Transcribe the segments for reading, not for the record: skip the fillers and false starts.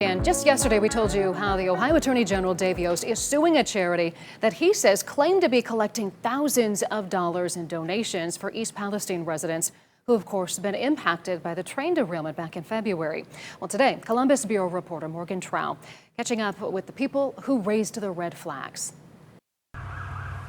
And just yesterday, we told you how the Ohio Attorney General Dave Yost is suing a charity that he says claimed to be collecting thousands of dollars in donations for East Palestine residents who, of course, have been impacted by the train derailment back in February. Well, today, Columbus Bureau reporter Morgan Trow catching up with the people who raised the red flags.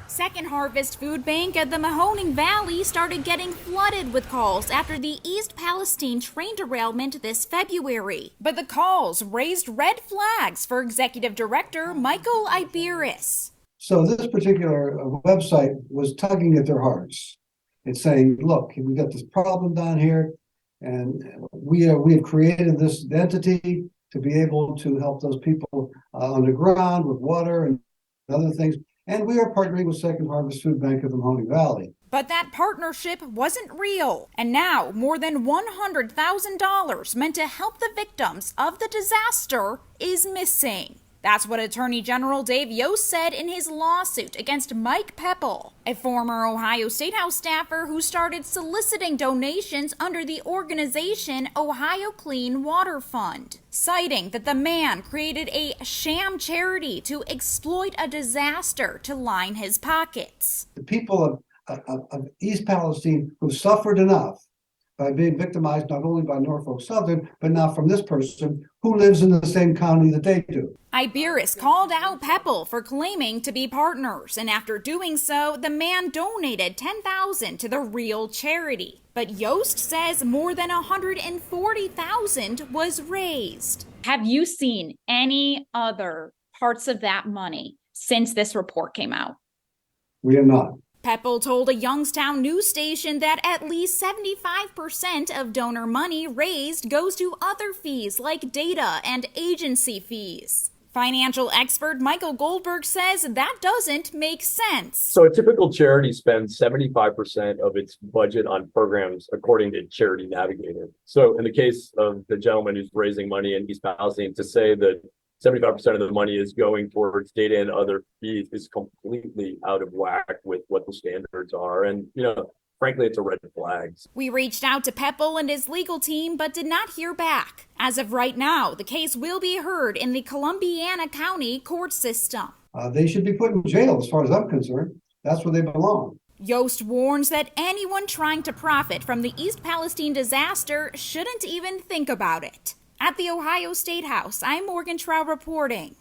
Second Harvest Food Bank at the Mahoning Valley started getting flooded with calls after the East Palestine train derailment this February. But the calls raised red flags for Executive Director Michael Iberis. So this particular website was tugging at their hearts. It's saying, look, we got this problem down here, and we have created this entity to be able to help those people underground with water and other things. And we are partnering with Second Harvest Food Bank of the Mahoning Valley. But that partnership wasn't real. And now more than $100,000 meant to help the victims of the disaster is missing. That's what Attorney General Dave Yost said in his lawsuit against Mike Pepple, a former Ohio State House staffer who started soliciting donations under the organization Ohio Clean Water Fund, citing that the man created a sham charity to exploit a disaster to line his pockets. The people of East Palestine who suffered enough by being victimized not only by Norfolk Southern, but now from this person who lives in the same county that they do. Iberis called out Pepple for claiming to be partners, and after doing so, the man donated $10,000 to the real charity. But Yost says more than $140,000 was raised. Have you seen any other parts of that money since this report came out? We have not. Pepple told a Youngstown news station that at least 75% of donor money raised goes to other fees like data and agency fees. Financial expert Michael Goldberg says that doesn't make sense. So a typical charity spends 75% of its budget on programs, according to Charity Navigator. So in the case of the gentleman who's raising money in East Palestine, to say that 75% of the money is going towards data and other fees is completely out of whack with what the standards are. And, frankly, it's a red flag. We reached out to Pepple and his legal team, but did not hear back. As of right now, the case will be heard in the Columbiana County court system. They should be put in jail as far as I'm concerned. That's where they belong. Yost warns that anyone trying to profit from the East Palestine disaster shouldn't even think about it. At the Ohio State House, I'm Morgan Trow reporting.